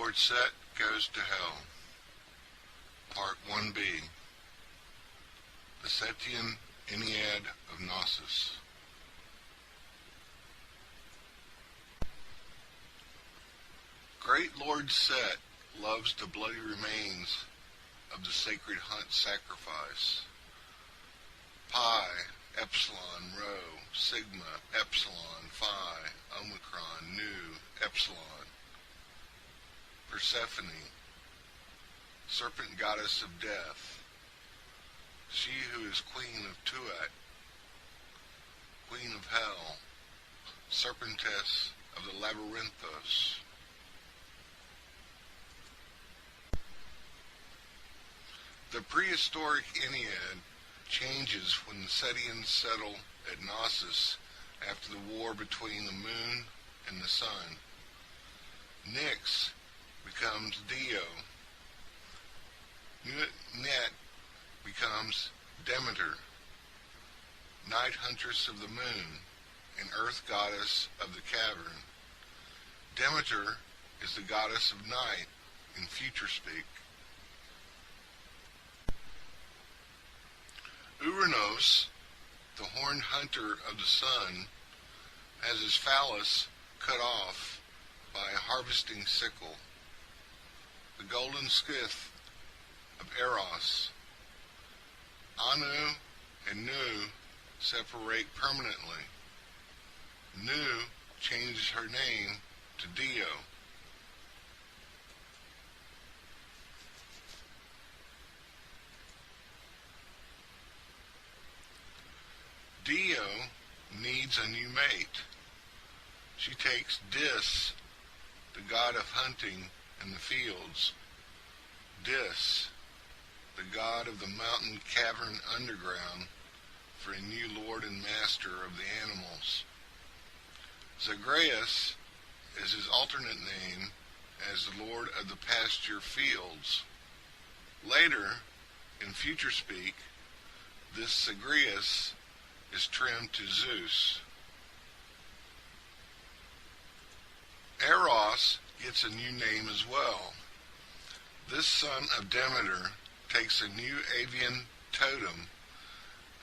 Lord Set Goes to Hell. Part 1b. The Setian Ennead of Knossos. Great Lord Set loves the bloody remains of the sacred hunt sacrifice. Pi, Epsilon, Rho, Sigma, Epsilon, Phi, Omicron, Nu, Epsilon. Persephone, serpent goddess of death, she who is queen of Tuat, queen of hell, serpentess of the labyrinthos. The prehistoric Ennead changes when the Setians settle at Knossos after the war between the moon and the sun. Nyx becomes Dio. Net becomes Demeter, night huntress of the moon and earth goddess of the cavern. Demeter is the goddess of night in future speak. Uranos, the horned hunter of the sun, has his phallus cut off by a harvesting sickle. The golden scythe of Eros. Anu and Nu separate permanently. Nu changes her name to Dio. Dio needs a new mate. She takes Dis, the god of hunting in the fields. Dis, the god of the mountain cavern underground, for a new lord and master of the animals. Zagreus is his alternate name as the lord of the pasture fields. Later, in future speak, this Zagreus is trimmed to Zeus. Eros gets a new name as well. This son of Demeter takes a new avian totem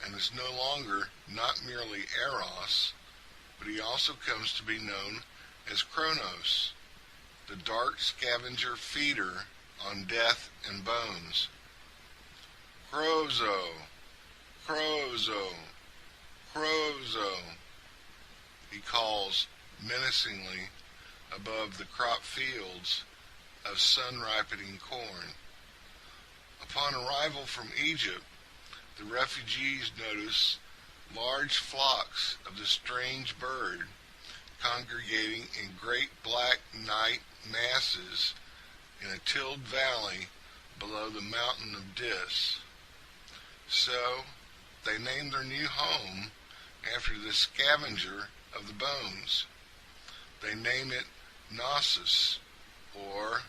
and is no longer not merely Eros, but he also comes to be known as Knossos, the dark scavenger feeder on death and bones. Krozo, Krozo, Krozo, he calls menacingly above the crop fields of sun-ripening corn. Upon arrival from Egypt, the refugees notice large flocks of the strange bird congregating in great black night masses in a tilled valley below the mountain of Dis. So they name their new home after the scavenger of the bones. They name it Knossos, or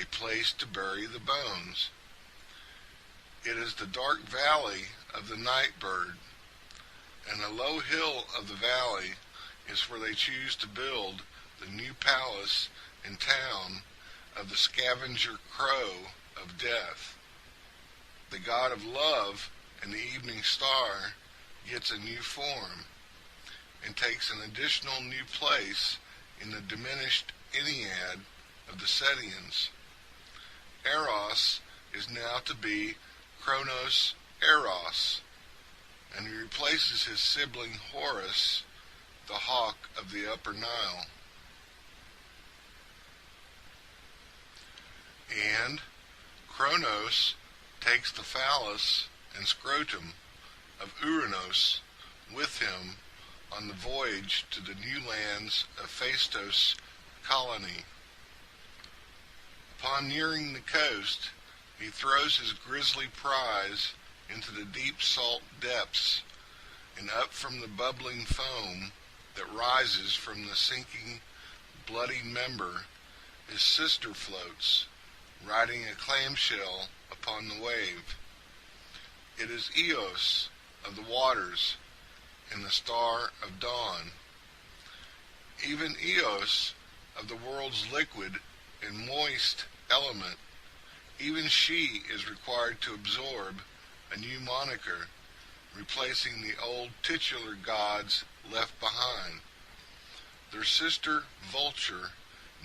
a place to bury the bones. It is the dark valley of the night bird, and a low hill of the valley is where they choose to build the new palace and town of the scavenger crow of death. The god of love and the evening star gets a new form and takes an additional new place in the diminished Ennead of the Setians. Eros is now to be Kronos Eros, and he replaces his sibling Horus, the hawk of the Upper Nile. And Kronos takes the phallus and scrotum of Uranos with him on the voyage to the new lands of Phaistos' colony. Upon nearing the coast, he throws his grisly prize into the deep salt depths, and up from the bubbling foam that rises from the sinking, bloody member, his sister floats, riding a clamshell upon the wave. It is Eos of the waters and the star of dawn. Even Eos of the world's liquid and moist element, even she is required to absorb a new moniker, replacing the old titular gods left behind. Their sister vulture,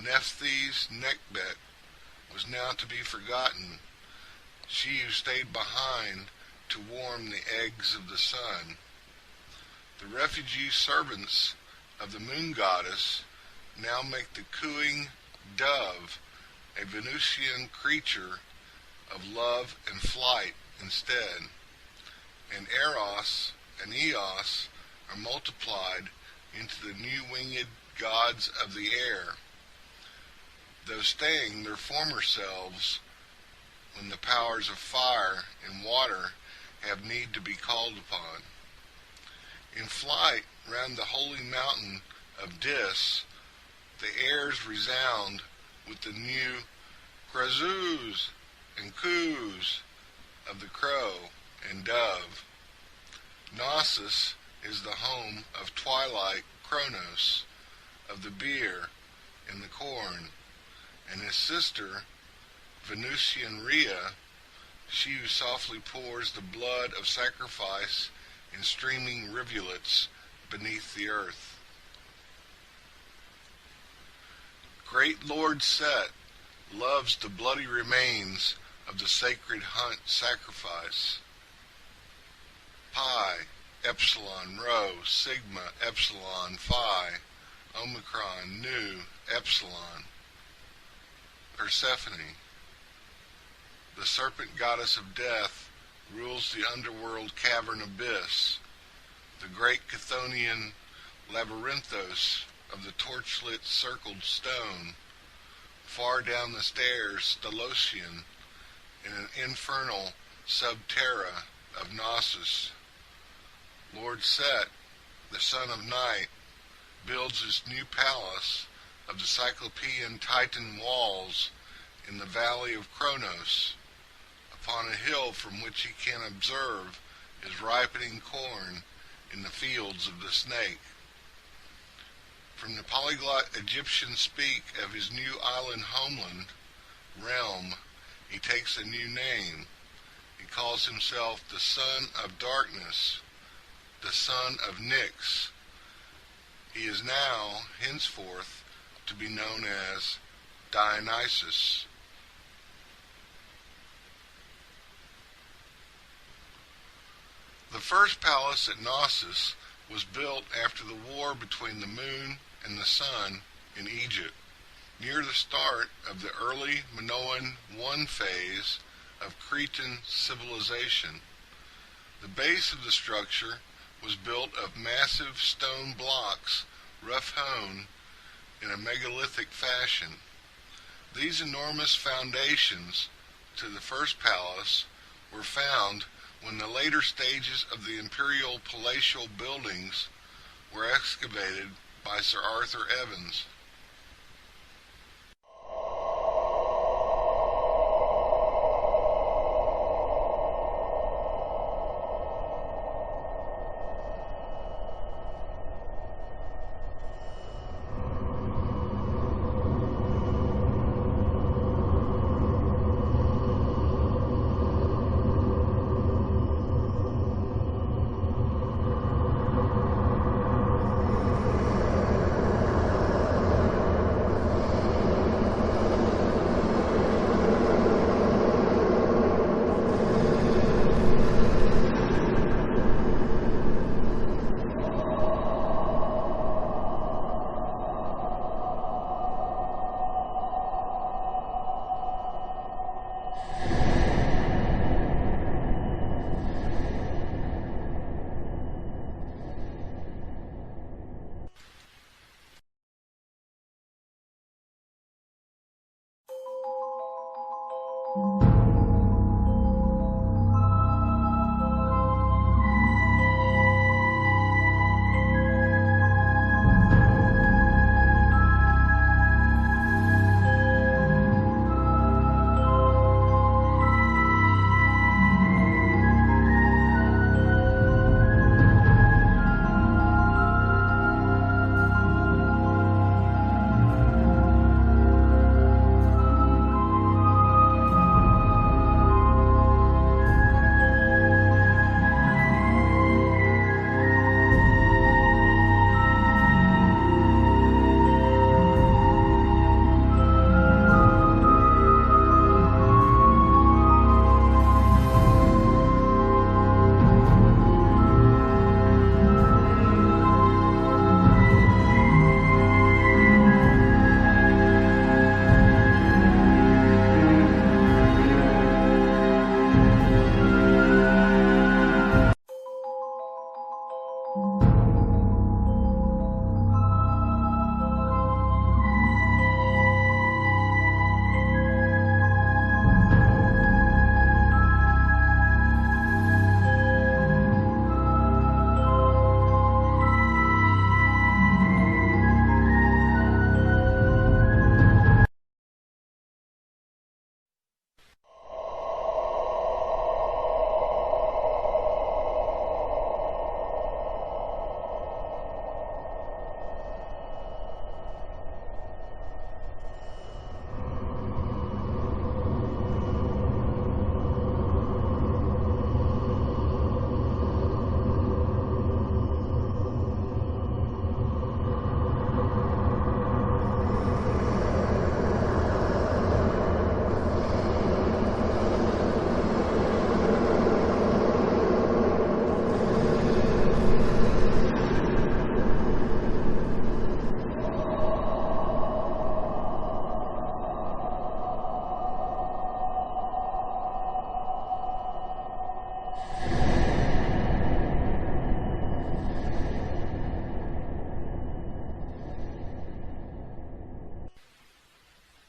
Nephthys Nekhbet, was now to be forgotten, she who stayed behind to warm the eggs of the sun. The refugee servants of the moon goddess now make the cooing dove a Venusian creature of love and flight instead, and Eros and Eos are multiplied into the new winged gods of the air, though staying their former selves when the powers of fire and water have need to be called upon. In flight round the holy mountain of Dis, the airs resound with the new krazoos and coos of the crow and dove. Knossos is the home of twilight Kronos, of the beer and the corn, and his sister, Venusian Rhea, she who softly pours the blood of sacrifice in streaming rivulets beneath the earth. Great Lord Set loves the bloody remains of the sacred hunt sacrifice. Pi, Epsilon, Rho, Sigma, Epsilon, Phi, Omicron, Nu, Epsilon. Persephone, the serpent goddess of death, rules the underworld cavern abyss. The great Chthonian Labyrinthos of the torchlit circled stone, far down the stairs Stellosian, in an infernal subterra of Knossos. Lord Set, the son of night, builds his new palace of the Cyclopean Titan walls in the valley of Kronos, upon a hill from which he can observe his ripening corn in the fields of the snake. From the polyglot Egyptians speak of his new island homeland, realm, he takes a new name. He calls himself the Son of Darkness, the Son of Nyx. He is now, henceforth, to be known as Dionysius. The first palace at Knossos was built after the war between the moon and the sun in Egypt, near the start of the early Minoan I phase of Cretan civilization. The base of the structure was built of massive stone blocks, rough-hewn in a megalithic fashion. These enormous foundations to the first palace were found when the later stages of the imperial palatial buildings were excavated by Sir Arthur Evans.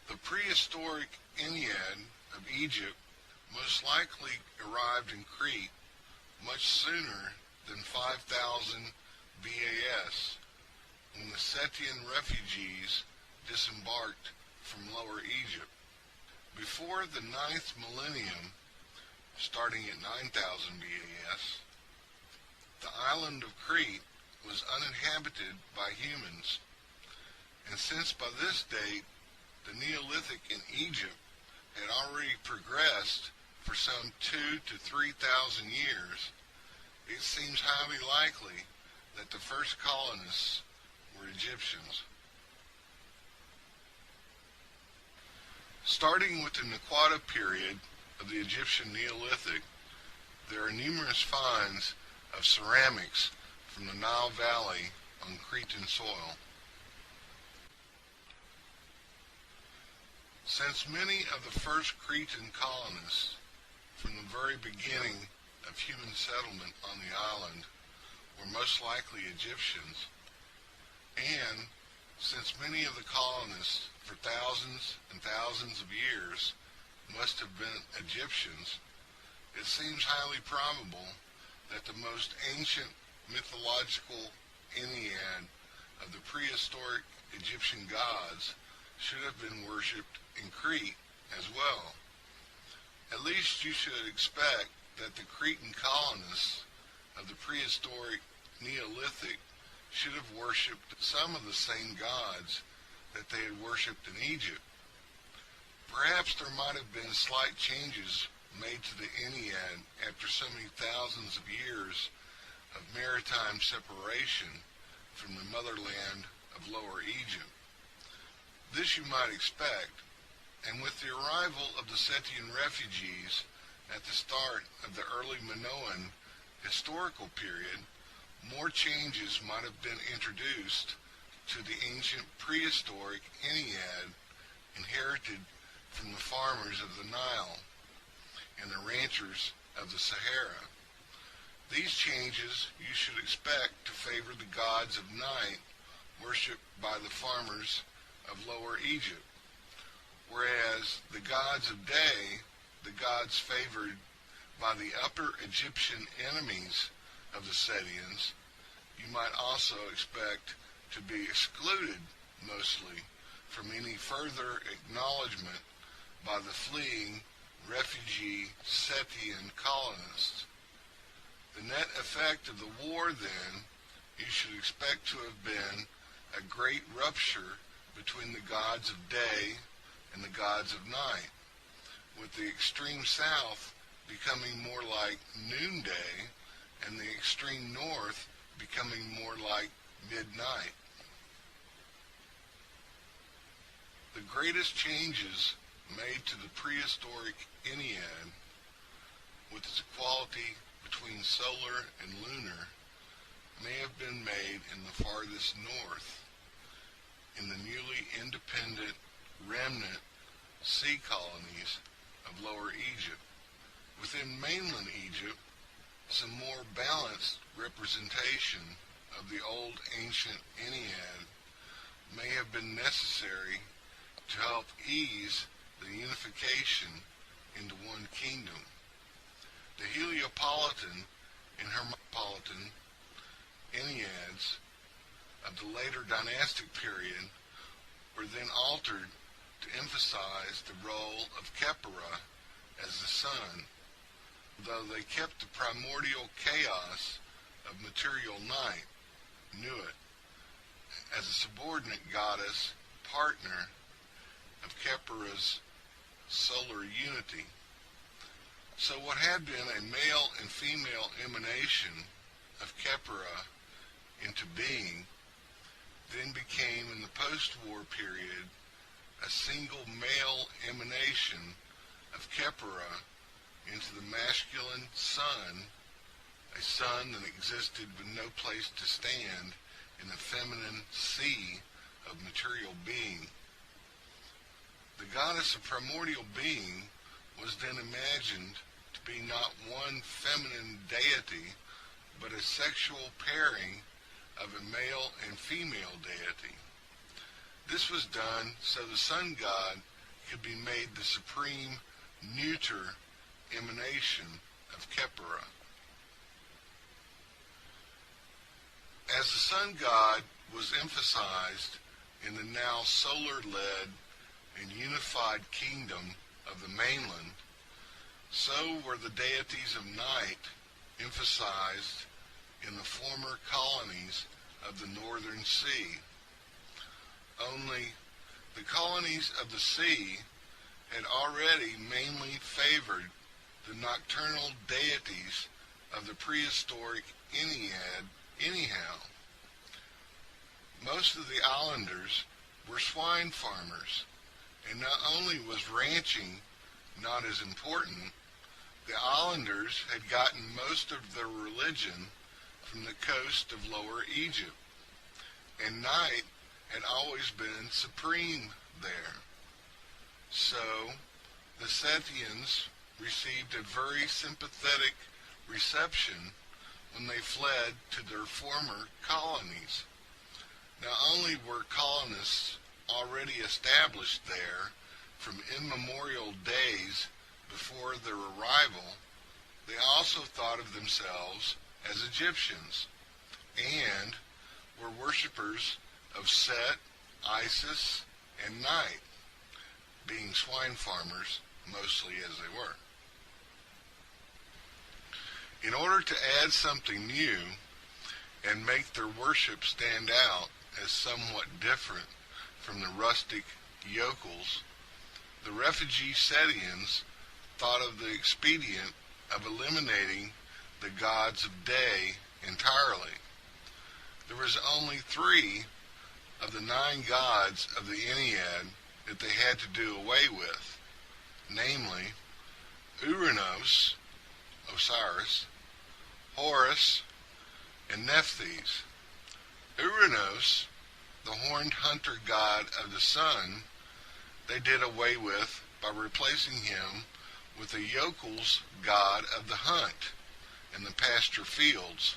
The prehistoric Ennead of Egypt most likely arrived in Crete much sooner than 5000 BAS, when the Scythian refugees disembarked from Lower Egypt. Before the 9th millennium, starting at 9000 BAS, the island of Crete was uninhabited by humans, and since by this date the Neolithic in Egypt had already progressed for some 2,000 to 3,000 years, it seems highly likely that the first colonists were Egyptians. Starting with the Naqada period of the Egyptian Neolithic, there are numerous finds of ceramics from the Nile Valley on Cretan soil. Since many of the first Cretan colonists from the very beginning of human settlement on the island were most likely Egyptians, and since many of the colonists for thousands and thousands of years must have been Egyptians, it seems highly probable that the most ancient mythological Ennead of the prehistoric Egyptian gods should have been worshipped in Crete as well. At least you should expect that the Cretan colonists of the prehistoric Neolithic should have worshipped some of the same gods that they had worshipped in Egypt. Perhaps there might have been slight changes made to the Ennead after so many thousands of years of maritime separation from the motherland of Lower Egypt. This you might expect, and with the arrival of the Scythian refugees at the start of the early Minoan historical period, more changes might have been introduced to the ancient prehistoric Ennead inherited from the farmers of the Nile and the ranchers of the Sahara. These changes you should expect to favor the gods of night worshipped by the farmers of Lower Egypt, whereas the gods of day, the gods favored by the Upper Egyptian enemies of the Scythians, you might also expect to be excluded mostly from any further acknowledgement by the fleeing refugee Scythian colonists. The net effect of the war, then, you should expect to have been a great rupture between the gods of day and the gods of night, with the extreme south becoming more like noonday and the extreme north becoming more like midnight. The greatest changes made to the prehistoric Ennead, with its equality between solar and lunar, may have been made in the farthest north, in the newly independent remnant sea colonies of Lower Egypt. Within mainland Egypt, Some more balanced representation of the old ancient Ennead may have been necessary to help ease the unification into one kingdom. The Heliopolitan and Hermopolitan Enneads of the later dynastic period were then altered to emphasize the role of Khepera as the sun, though they kept the primordial chaos of material night, Nuit, as a subordinate goddess partner of Khepera's solar unity. So what had been a male and female emanation of Khepera into being then became in the post-war period a single male emanation of Khepera into the masculine sun, a sun that existed with no place to stand in the feminine sea of material being. The goddess of primordial being was then imagined to be not one feminine deity, but a sexual pairing of a male and female deity. This was done so the sun god could be made the supreme neuter emanation of Khepera. As the sun god was emphasized in the now solar-led and unified kingdom of the mainland, so were the deities of night emphasized in the former colonies of the northern sea. Only the colonies of the sea had already mainly favored the nocturnal deities of the prehistoric Ennead anyhow. Most of the islanders were swine farmers, and not only was ranching not as important, the islanders had gotten most of their religion from the coast of Lower Egypt, and night had always been supreme there. So the Sethians received a very sympathetic reception when they fled to their former colonies. Not only were colonists already established there from immemorial days before their arrival, they also thought of themselves as Egyptians and were worshippers of Set, Isis, and Night, being swine farmers mostly as they were. In order to add something new and make their worship stand out as somewhat different from the rustic yokels, the refugee Sethians thought of the expedient of eliminating the gods of day entirely. There was only 3 of the 9 gods of the Ennead that they had to do away with, namely Uranos, Osiris, Horus, and Nephthys. Uranos, the horned hunter god of the sun, they did away with by replacing him with the yokel's god of the hunt and the pasture fields,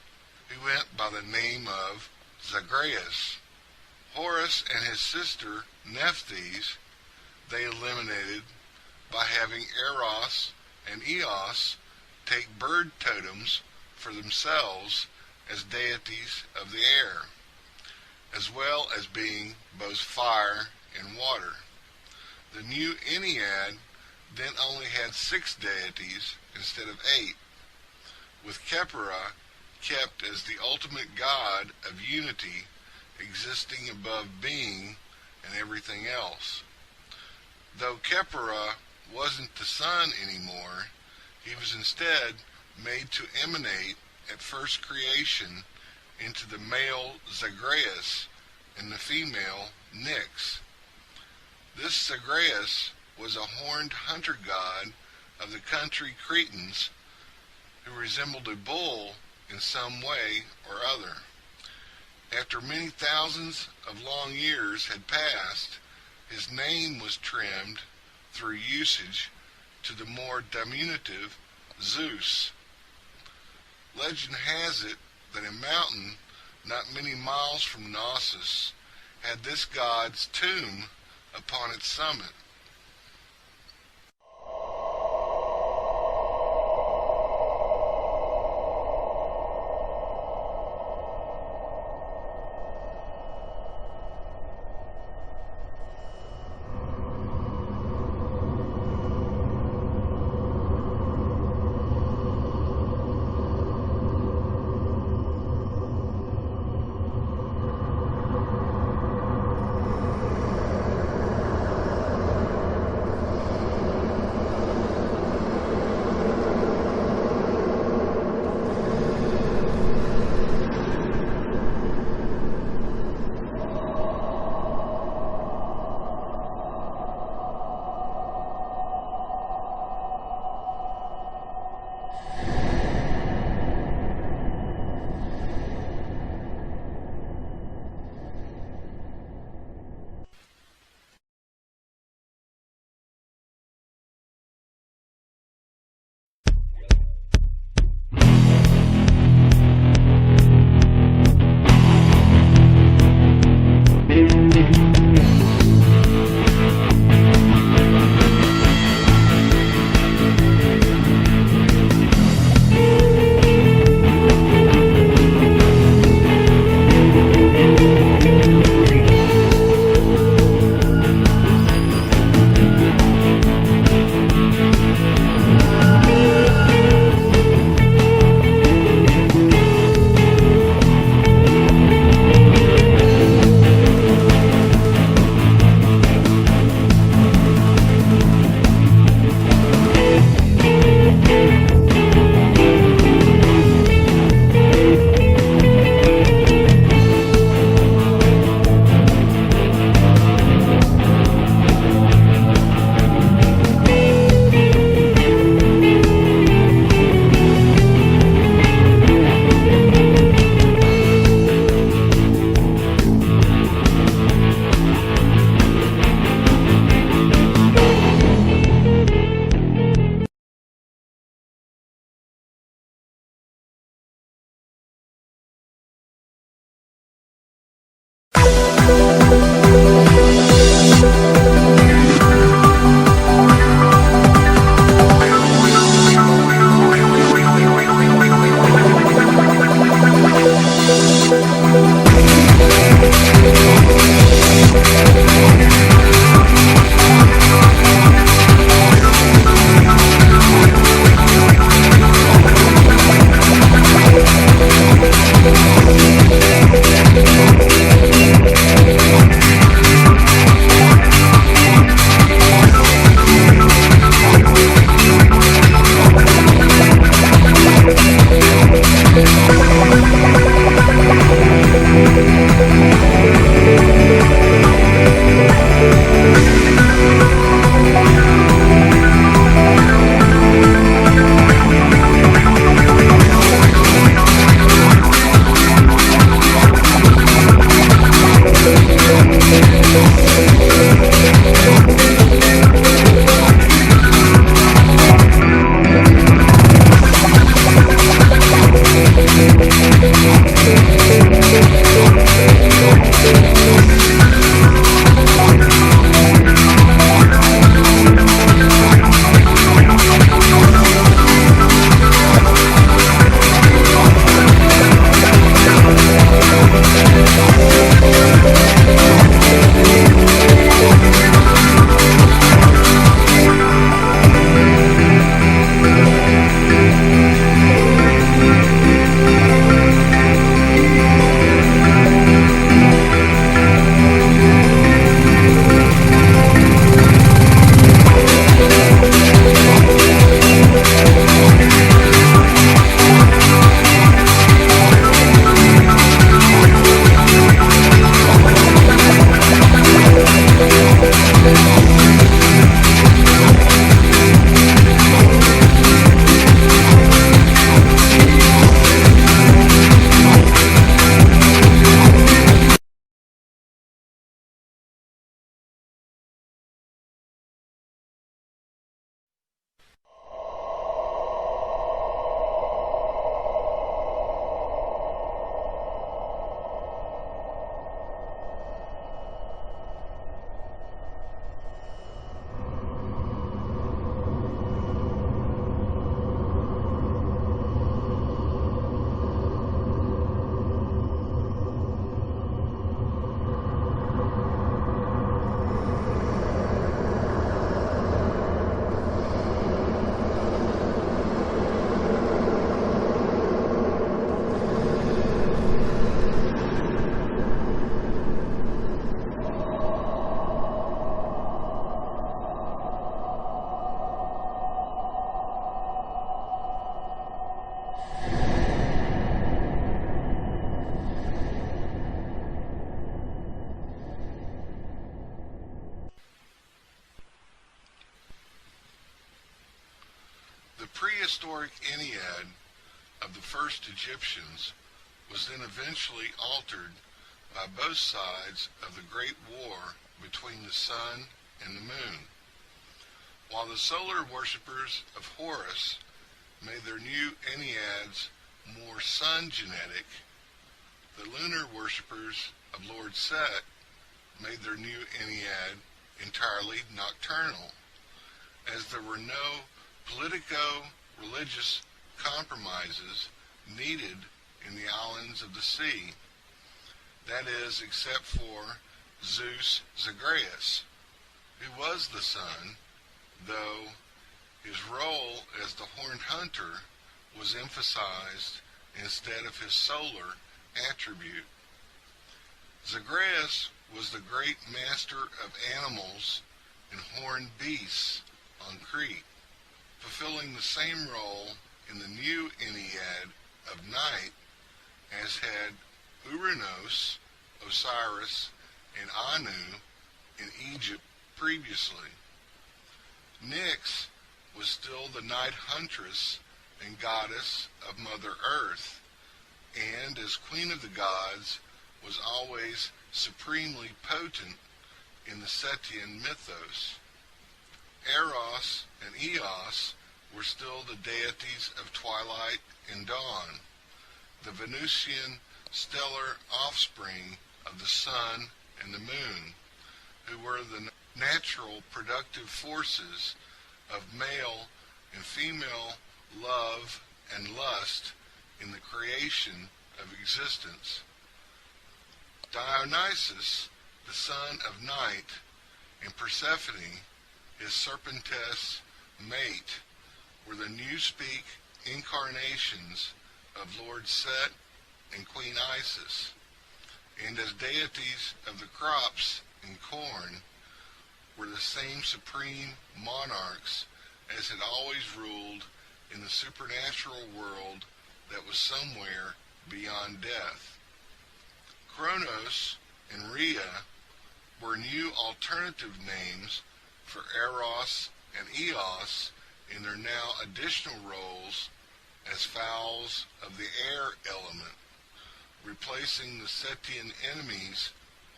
who went by the name of Zagreus. Horus and his sister Nephthys they eliminated by having Eros and Eos take bird totems for themselves as deities of the air, as well as being both fire and water. The new Ennead then only had 6 deities instead of 8, with Khepera kept as the ultimate god of unity, existing above being and everything else. Though Khepera wasn't the sun anymore, he was instead made to emanate at first creation into the male Zagreus and the female Nyx. This Zagreus was a horned hunter god of the country Cretans who resembled a bull in some way or other. After many thousands of long years had passed, his name was trimmed through usage to the more diminutive Zeus. Legend has it that a mountain not many miles from Knossos had this god's tomb upon its summit. prehistoric Ennead of the first Egyptians was then eventually altered by both sides of the Great War between the sun and the moon. While the solar worshippers of Horus made their new Enneads more sun-genetic, the lunar worshippers of Lord Set made their new Ennead entirely nocturnal, as there were no politico-religious compromises needed in the islands of the sea. That is, except for Zeus Zagreus, who was the sun, though his role as the horned hunter was emphasized instead of his solar attribute. Zagreus was the great master of animals and horned beasts on Crete, fulfilling the same role in the new Ennead of night as had Uranos, Osiris, and Anu in Egypt previously. Nyx was still the night huntress and goddess of Mother Earth, and as queen of the gods was always supremely potent in the Setian mythos. Eros and Eos were still the deities of twilight and dawn, the Venusian stellar offspring of the sun and the moon, who were the natural productive forces of male and female love and lust in the creation of existence. Dionysus, the son of night, and Persephone, his serpentess mate, were the Newspeak incarnations of Lord Set and Queen Isis, and as deities of the crops and corn, were the same supreme monarchs as had always ruled in the supernatural world that was somewhere beyond death. Kronos and Rhea were new alternative names for Eros and Eos in their now additional roles as fowls of the air element, replacing the Setian enemies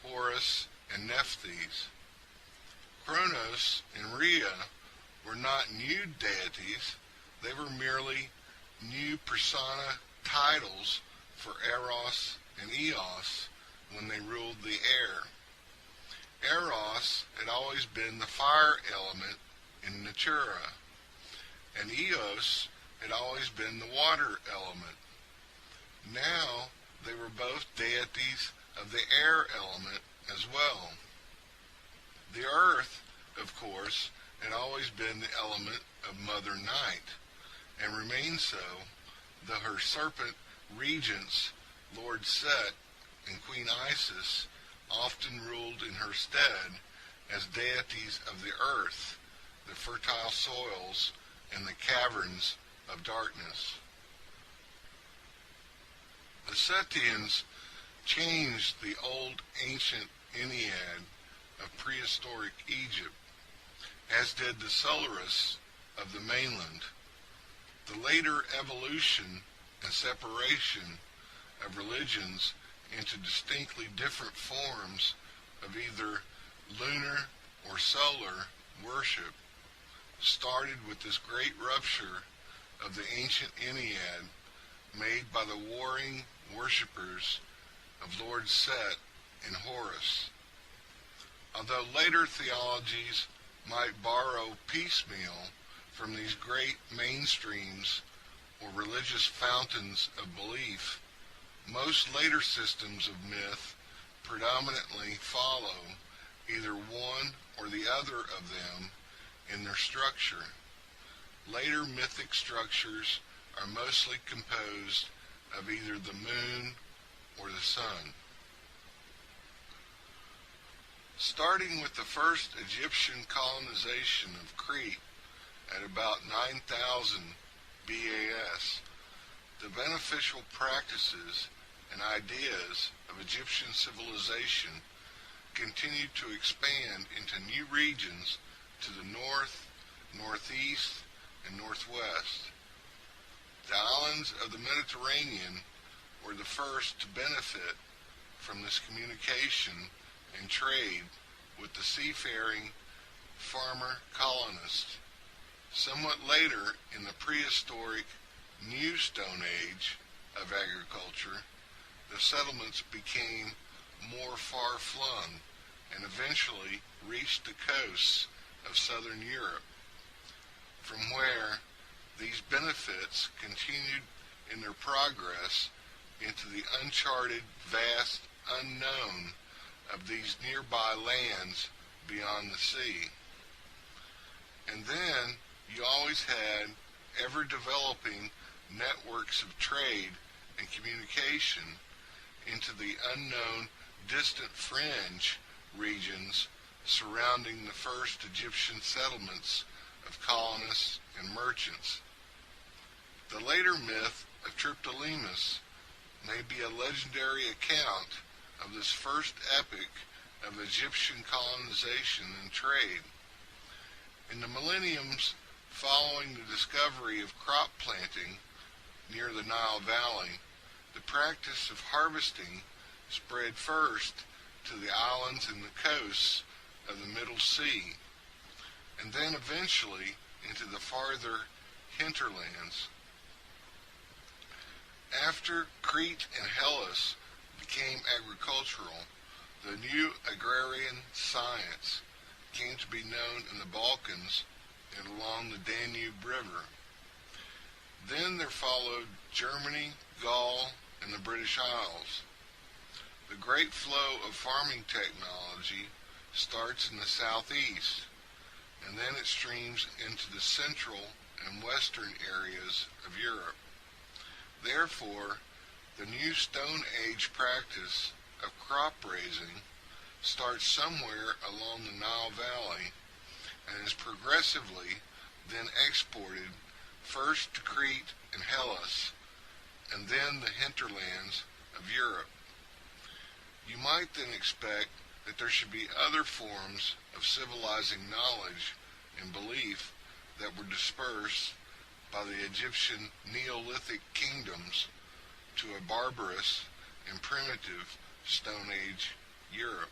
Horus and Nephthys. Kronos and Rhea were not new deities, they were merely new persona titles for Eros and Eos when they ruled the air. Eros had always been the fire element in Natura, and Eos had always been the water element. Now they were both deities of the air element as well. The earth, of course, had always been the element of Mother Night, and remained so, though her serpent regents, Lord Set and Queen Isis, often ruled in her stead as deities of the earth, the fertile soils, and the caverns of darkness. The Setians changed the old ancient Ennead of prehistoric Egypt, as did the Solarists of the mainland. The later evolution and separation of religions into distinctly different forms of either lunar or solar worship started with this great rupture of the ancient Ennead made by the warring worshippers of Lord Set and Horus. Although later theologies might borrow piecemeal from these great mainstreams or religious fountains of belief, most later systems of myth predominantly follow either one or the other of them in their structure. Later mythic structures are mostly composed of either the moon or the sun. Starting with the first Egyptian colonization of Crete at about 9000 BAS, the beneficial practices and ideas of Egyptian civilization continued to expand into new regions to the north, northeast, and northwest. The islands of the Mediterranean were the first to benefit from this communication and trade with the seafaring farmer colonists. Somewhat later, in the prehistoric New Stone Age of agriculture, the settlements became more far-flung and eventually reached the coasts of southern Europe, from where these benefits continued in their progress into the uncharted, vast unknown of these nearby lands beyond the sea. And then you always had ever-developing networks of trade and communication into the unknown, distant fringe regions surrounding the first Egyptian settlements of colonists and merchants. The later myth of Triptolemus may be a legendary account of this first epic of Egyptian colonization and trade. In the millenniums following the discovery of crop planting near the Nile Valley, the practice of harvesting spread first to the islands and the coasts of the Middle Sea, and then eventually into the farther hinterlands. After Crete and Hellas became agricultural, the new agrarian science came to be known in the Balkans and along the Danube River. Then there followed Germany, Gaul, and the British Isles. The great flow of farming technology starts in the southeast, and then it streams into the central and western areas of Europe. Therefore, the new Stone Age practice of crop raising starts somewhere along the Nile Valley and is progressively then exported first to Crete and Hellas, and then the hinterlands of Europe. You might then expect that there should be other forms of civilizing knowledge and belief that were dispersed by the Egyptian Neolithic kingdoms to a barbarous and primitive Stone Age Europe.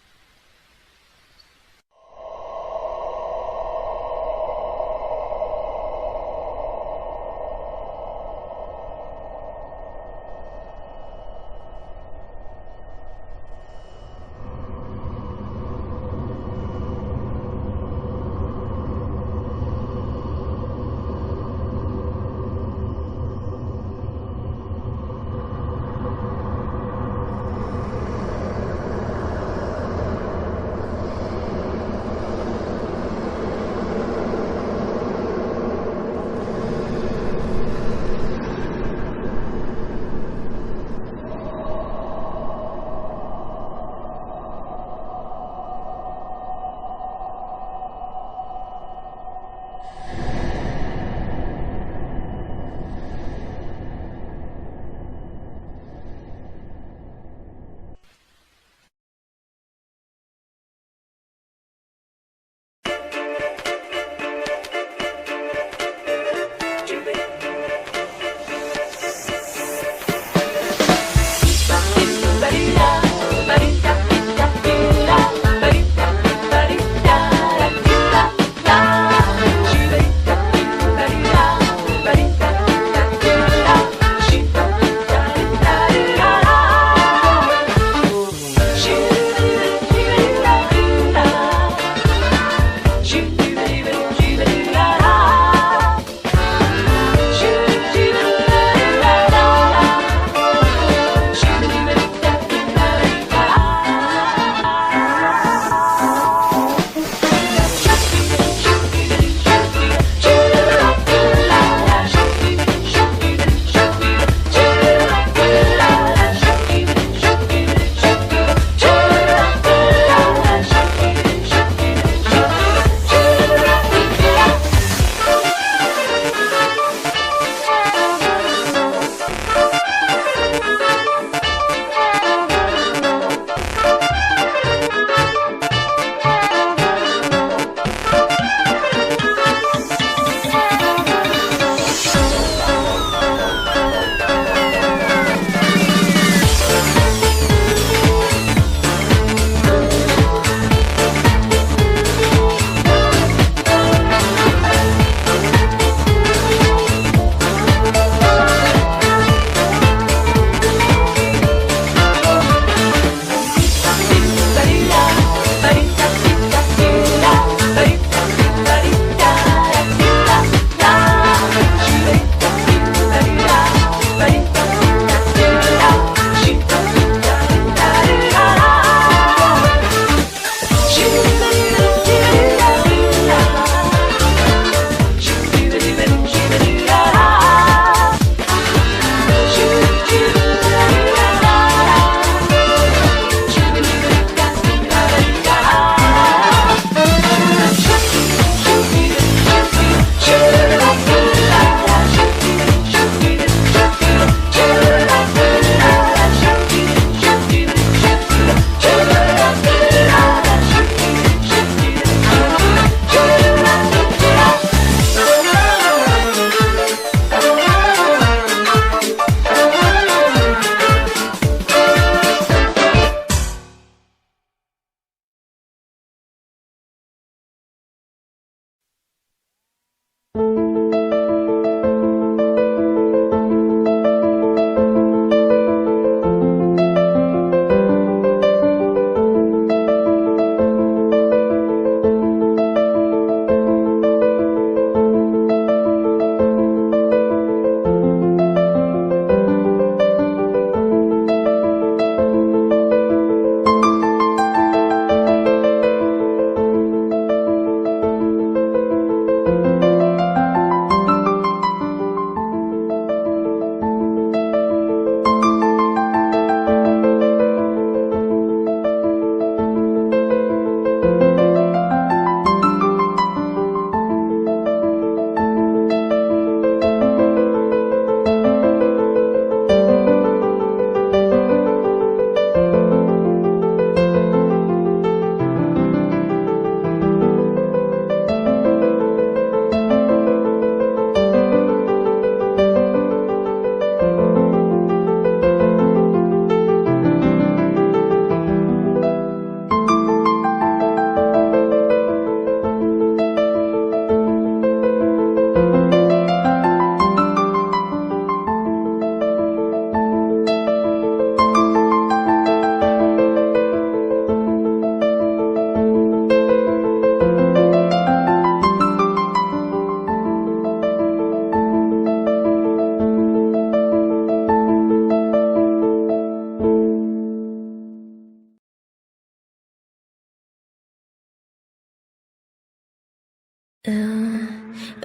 Ooh,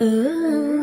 ooh,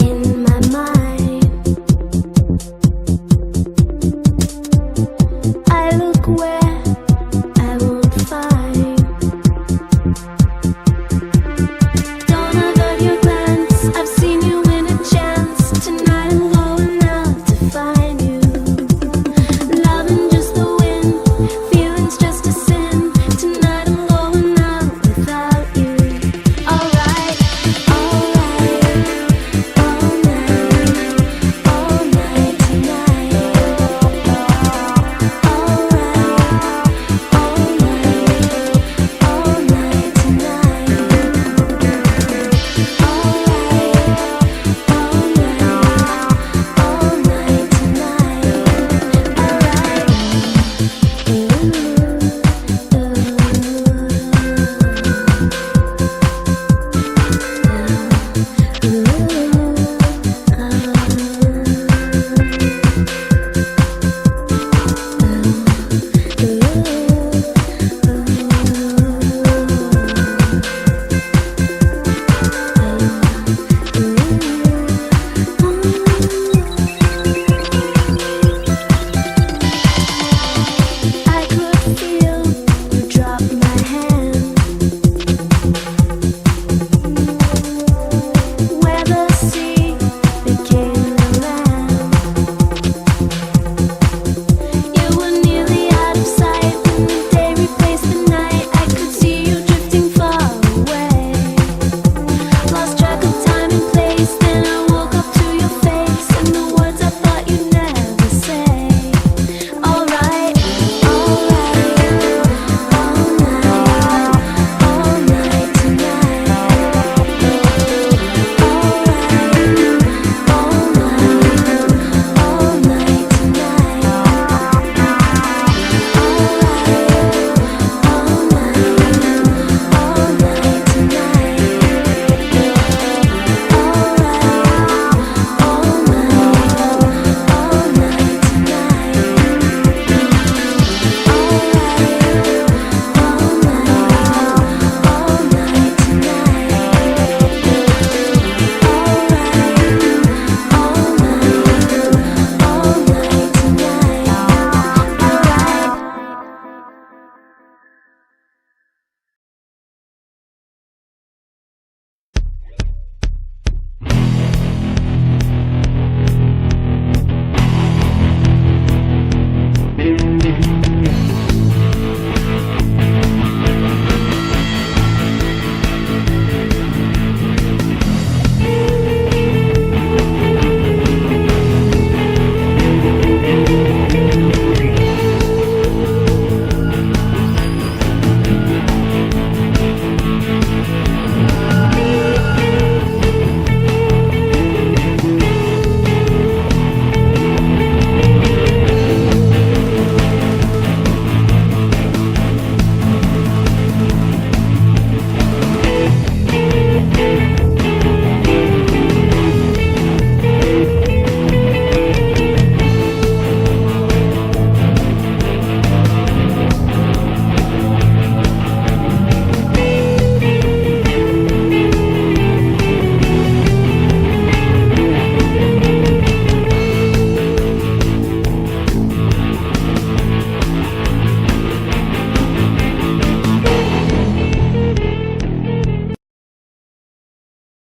in my mind. I look where